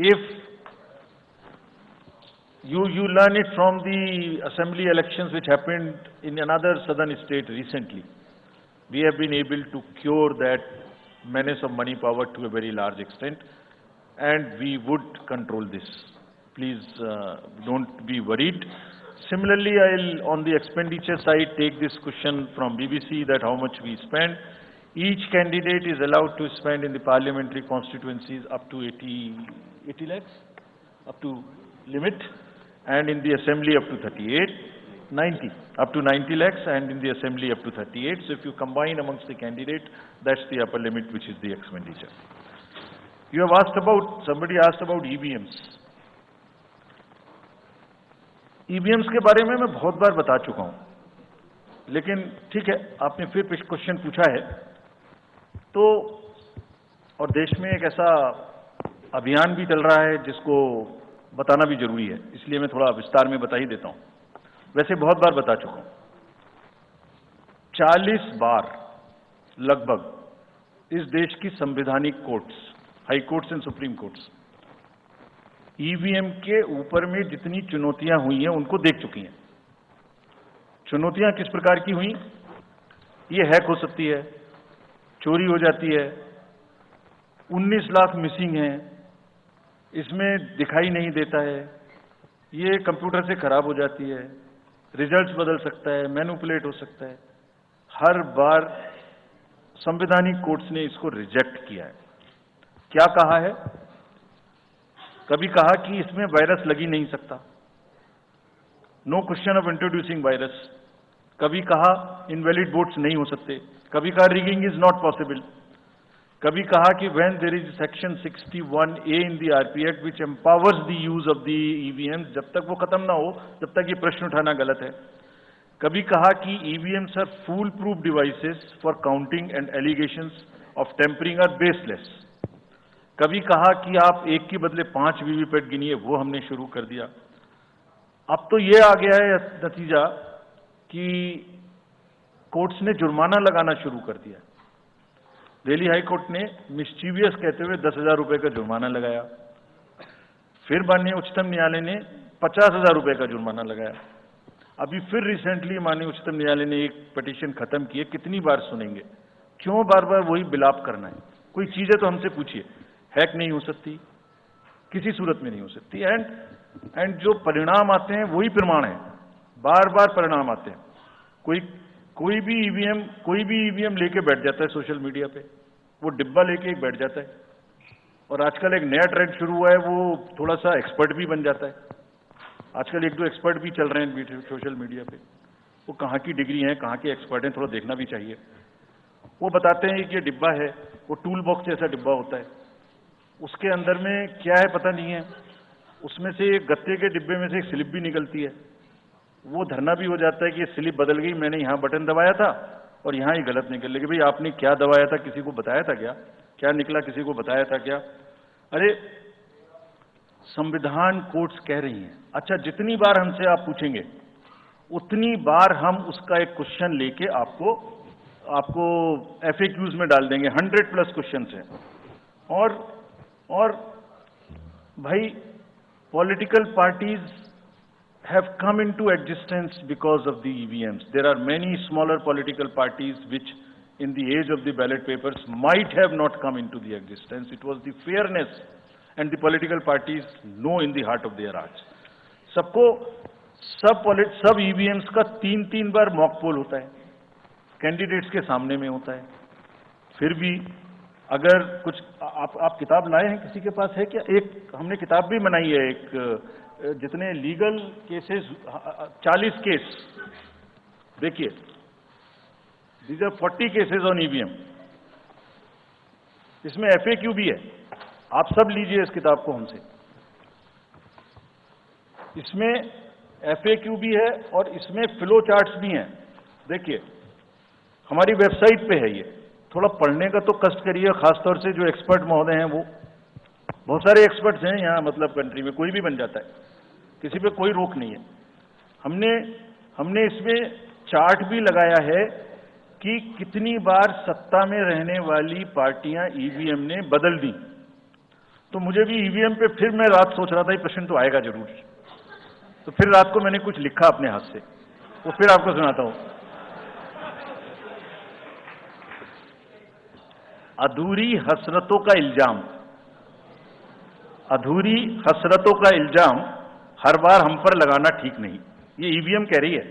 if you learn it from the assembly elections which happened in another southern state recently. We have been able to cure that menace of money power to a very large extent, and we would control this. Please don't be worried. Similarly, I'll, on the expenditure side, take this question from BBC that how much we spend. Each candidate is allowed to spend in the parliamentary constituencies up to 80 lakhs, up to limit, and in the assembly up to 90, up to 90 lakhs, and in the assembly up to 38. So if you combine amongst the candidate, that's the upper limit, which is the expenditure. You have asked about, somebody asked about EVMs. EVMs के बारे में मैं बहुत बार बता चुका हूं, लेकिन ठीक है, आपने फिर क्वेश्चन पूछा है तो, और देश में एक ऐसा अभियान भी चल रहा है जिसको बताना भी जरूरी है, इसलिए मैं थोड़ा विस्तार में बता ही देता हूं। वैसे बहुत बार बता चुका हूं, 40 बार लगभग इस देश की संवैधानिक courts, high courts and supreme courts EVM के ऊपर में जितनी चुनौतियां हुई हैं उनको देख चुकी हैं। चुनौतियां किस प्रकार की हुई? ये हैक हो सकती है, चोरी हो जाती है, 19 लाख मिसिंग हैं, इसमें दिखाई नहीं देता है, ये कंप्यूटर से खराब हो जाती है, रिजल्ट्स बदल सकता है, मैनिपुलेट हो सकता है। हर बार संवैधानिक कोर्ट्स ने इसको रिजेक्ट किया है। क्या कहा है? कभी कहा कि इसमें वायरस लग ही नहीं सकता, no question of introducing virus. कभी कहा इनवैलिड वोट्स नहीं हो सकते, कभी कहा रिगिंग इज नॉट पॉसिबल, कभी कहा कि when there is section 61A in the RP act which empowers the use of the EVM, जब तक वो खत्म ना हो तब तक ये प्रश्न उठाना गलत है। कभी कहा कि EVMs are fool proof devices for counting and allegations of tampering are baseless. कभी कहा कि आप एक के बदले 5 वीवीपैट गिनिए, वो हमने शुरू कर दिया। अब तो ये आ गया है नतीजा कि कोर्ट्स ने जुर्माना लगाना शुरू कर दिया। दिल्ली हाई कोर्ट ने मिस्चीवियस कहते हुए 10,000 रुपए का जुर्माना लगाया, फिर माननीय उच्चतम न्यायालय ने 50,000 रुपए का जुर्माना लगाया। अभी फिर रिसेंटली माननीय उच्चतम न्यायालय ने एक पिटीशन खत्म की है। कितनी बार सुनेंगे? क्यों बार बार वही बिलाप करना है? कोई चीज है तो हमसे पूछिए। हैक नहीं हो सकती, किसी सूरत में नहीं हो सकती, एंड जो परिणाम आते हैं वही प्रमाण है, बार बार परिणाम आते हैं। कोई भी ईवीएम लेके बैठ जाता है सोशल मीडिया पे, वो डिब्बा लेके बैठ जाता है, और आजकल एक नया ट्रेंड शुरू हुआ है, वो थोड़ा सा एक्सपर्ट भी बन जाता है। आजकल 1-2 एक्सपर्ट भी चल रहे हैं सोशल मीडिया पे, वो कहाँ की डिग्री है, कहाँ के एक्सपर्ट हैं, थोड़ा देखना भी चाहिए। वो बताते हैं कि ये डिब्बा है, वो टूल बॉक्स जैसा डिब्बा होता है, उसके अंदर में क्या है पता नहीं है, उसमें से एक गत्ते के डिब्बे में से एक स्लिप भी निकलती है। वो धरना भी हो जाता है कि ये स्लिप बदल गई, मैंने यहाँ बटन दबाया था और यहाँ ही गलत निकल गई। भाई आपने क्या दबाया था, किसी को बताया था क्या? क्या निकला, किसी को बताया था क्या? अरे संविधान कोर्ट्स कह रही हैं। अच्छा, जितनी बार हमसे आप पूछेंगे उतनी बार हम उसका एक क्वेश्चन लेके आपको FAQs में डाल देंगे। 100+ क्वेश्चन हैं। और भाई political parties have come into existence because of the EVMs. There are many smaller political parties which in the age of the ballot papers might have not come into the existence. It was the fairness and the political parties know in the heart of their hearts. सब EVMs का 3-3 बार mock poll होता है, candidates के सामने में होता है। फिर भी अगर कुछ आप किताब लाए हैं, किसी के पास है क्या? एक हमने किताब भी बनाई है, एक जितने लीगल केसेस, 40 केस, देखिए, these are 40 cases on EVM. इसमें FAQ भी है, आप सब लीजिए इस किताब को हमसे। इसमें FAQ भी है और इसमें फ्लो चार्ट्स भी हैं। देखिए, हमारी वेबसाइट पे है ये, थोड़ा पढ़ने का तो कष्ट करिए, खासतौर से जो एक्सपर्ट महोदय हैं। वो बहुत सारे एक्सपर्ट्स हैं यहाँ, मतलब कंट्री में कोई भी बन जाता है, किसी पे कोई रोक नहीं है। हमने इसमें चार्ट भी लगाया है कि कितनी बार सत्ता में रहने वाली पार्टियां ईवीएम ने बदल दी। तो मुझे भी ईवीएम पे फिर मैं रात सोच रहा था ये प्रश्न तो आएगा जरूर, तो फिर रात को मैंने कुछ लिखा अपने हाथ से, वो फिर आपको सुनाता हूं। अधूरी हसरतों का इल्जाम, अधूरी हसरतों का इल्जाम हर बार हम पर लगाना ठीक नहीं। ये ईवीएम कह रही है,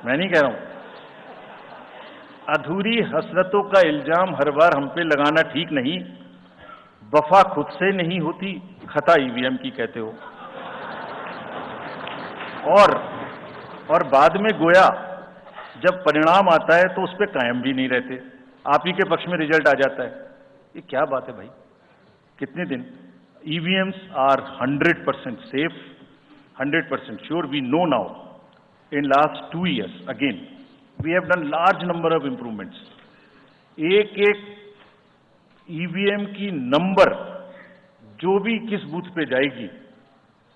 मैं नहीं कह रहा हूं। अधूरी हसरतों का इल्जाम हर बार हम पे लगाना ठीक नहीं, वफा खुद से नहीं होती, खता ईवीएम की कहते हो। और बाद में गोया जब परिणाम आता है तो उस पर कायम भी नहीं रहते, आप ही के पक्ष में रिजल्ट आ जाता है। ये क्या बात है भाई, कितने दिन? EVMs are 100% safe, 100% sure. We know now, in last 2 years, again, we have done large number of improvements. एक EVM की नंबर जो भी किस बूथ पे जाएगी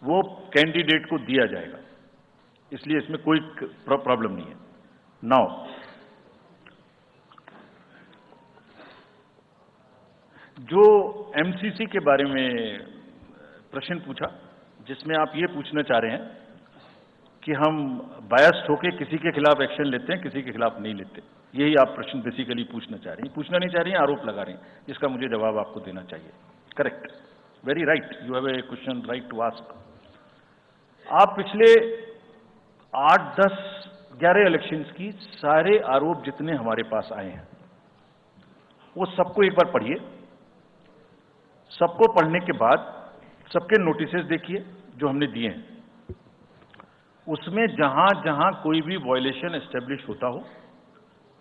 वो कैंडिडेट को दिया जाएगा, इसलिए इसमें कोई प्रॉब्लम नहीं है। नाउ जो MCC के बारे में प्रश्न पूछा, जिसमें आप ये पूछना चाह रहे हैं कि हम बायस्ड होकर किसी के खिलाफ एक्शन लेते हैं, किसी के खिलाफ नहीं लेते, यही आप प्रश्न बेसिकली पूछना चाह रही हैं। पूछना नहीं चाह रही हैं, आरोप लगा रही हैं, जिसका मुझे जवाब आपको देना चाहिए। Correct, very right, you have a question right to ask. आप पिछले 8, 10, 11 इलेक्शंस की सारे आरोप जितने हमारे पास आए हैं वो सबको एक बार पढ़िए। सबको पढ़ने के बाद सबके नोटिसेस देखिए जो हमने दिए हैं, उसमें जहां जहां कोई भी वायलेशन एस्टेब्लिश होता हो,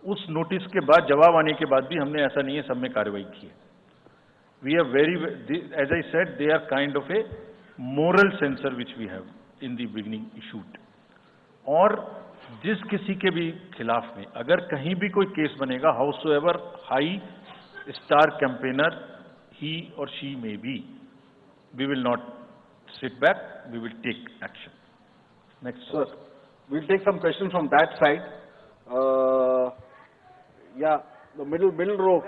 उस नोटिस के बाद जवाब आने के बाद भी हमने ऐसा नहीं है सब में कार्रवाई की है। We are very, as I said, they are kind of a moral censor which we have in the beginning issued. और जिस किसी के भी खिलाफ में अगर कहीं भी कोई केस बनेगा, however high star campaigner he or she may be, we will not sit back, we will take action. Next. Sir, we'll take some questions from that side. Yeah, the middle row.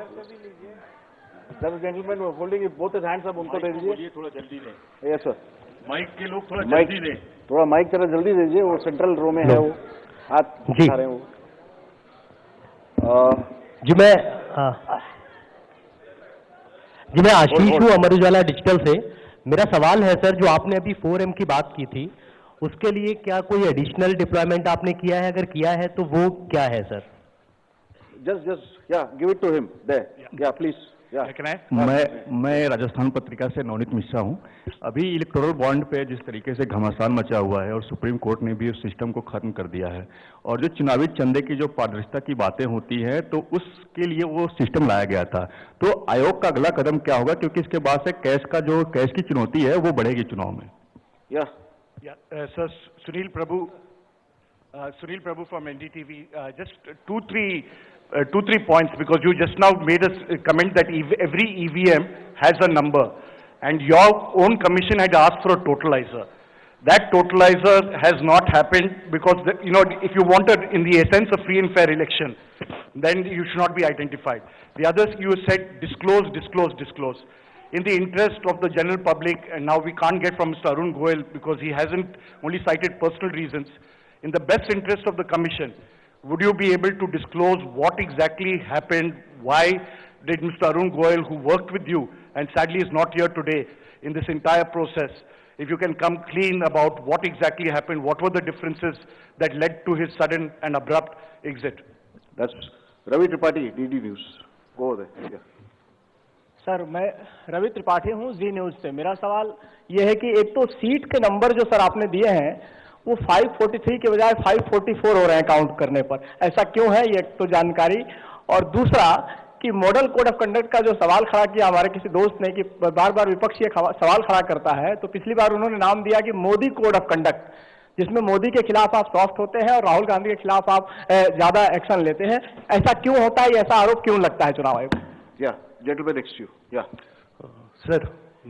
There is a gentleman holding both his hands up, उनको दे दीजिए। थोड़ा जल्दी दें। Yes sir. Mic के लोग थोड़ा जल्दी दें। थोड़ा माइक जरा जल्दी दीजिए, वो सेंट्रल रो में है, वो हाथ उठा रहे हैं वो। जी मैं आशीष हूँ, अमर उजाला डिजिटल से। मेरा सवाल है सर, जो आपने अभी 4M की बात की थी, उसके लिए क्या कोई एडिशनल डिप्लॉयमेंट आपने किया है? अगर किया है तो वो क्या है sir? Just yeah, give it to him there. Yeah, please. मैं राजस्थान पत्रिका से नवनीत मिश्रा हूं। अभी इलेक्टोरल बॉन्ड पे जिस तरीके से घमासान मचा हुआ है और सुप्रीम कोर्ट ने भी उस सिस्टम को खत्म कर दिया है, और जो चुनावी चंदे की जो पारदर्शिता की बातें होती हैं, तो उसके लिए वो सिस्टम लाया गया था। तो आयोग का अगला कदम क्या होगा, क्योंकि इसके बाद से कैश की चुनौती है वो बढ़ेगी चुनाव में। Sir, Sunil Prabhu from NDTV. Just two, three points, because you just now made a comment that every EVM has a number, and your own commission had asked for a totalizer. That totalizer has not happened because, if you wanted in the essence of free and fair election, then you should not be identified. The others, you said disclose. In the interest of the general public, and now we can't get from Mr. Arun Goel because he hasn't only cited personal reasons. In the best interest of the commission, would you be able to disclose what exactly happened? Why did Mr. Arun Goel, who worked with you and sadly is not here today in this entire process, if you can come clean about what exactly happened, what were the differences that led to his sudden and abrupt exit? That's Ravi Tripathi, DD News. Go there. Yeah. Sir, मैं रवि त्रिपाठी हूँ, जी news से। मेरा सवाल ये है कि एक तो सीट के नंबर जो सर आपने दिए हैं वो 543 के बजाय 544 हो रहे हैं काउंट करने पर, ऐसा क्यों है? ये तो जानकारी। और दूसरा कि मॉडल कोड ऑफ कंडक्ट का जो सवाल खड़ा किया हमारे किसी दोस्त ने कि बार बार विपक्ष ये सवाल खड़ा करता है, तो पिछली बार उन्होंने नाम दिया कि मोदी कोड ऑफ कंडक्ट, जिसमें मोदी के खिलाफ आप सॉफ्ट होते हैं और राहुल गांधी के खिलाफ आप ज्यादा एक्शन लेते हैं। ऐसा क्यों होता है? ऐसा आरोप क्यों लगता है चुनाव आयोग? Gentleman next to you. Yeah. Sir,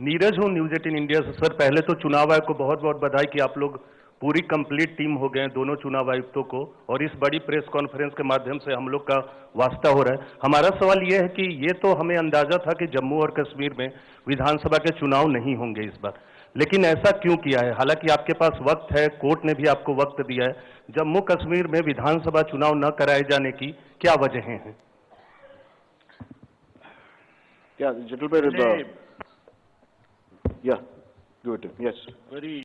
Neeraj हूँ, न्यूज़ 18 इंडिया से। सर, पहले तो चुनाव आयोग को बहुत बहुत बधाई कि आप लोग पूरी कंप्लीट टीम हो गए हैं दोनों चुनाव आयुक्तों को, और इस बड़ी प्रेस कॉन्फ्रेंस के माध्यम से हम लोग का वास्ता हो रहा है। हमारा सवाल ये है कि ये तो हमें अंदाजा था कि जम्मू और कश्मीर में विधानसभा के चुनाव नहीं होंगे इस बार, लेकिन ऐसा क्यों किया है? हालांकि आपके पास वक्त है, कोर्ट ने भी आपको वक्त दिया है, जम्मू कश्मीर में विधानसभा चुनाव न कराए जाने की क्या वजहें हैं? Yeah, gentleman, Really, yeah, do it, yes. very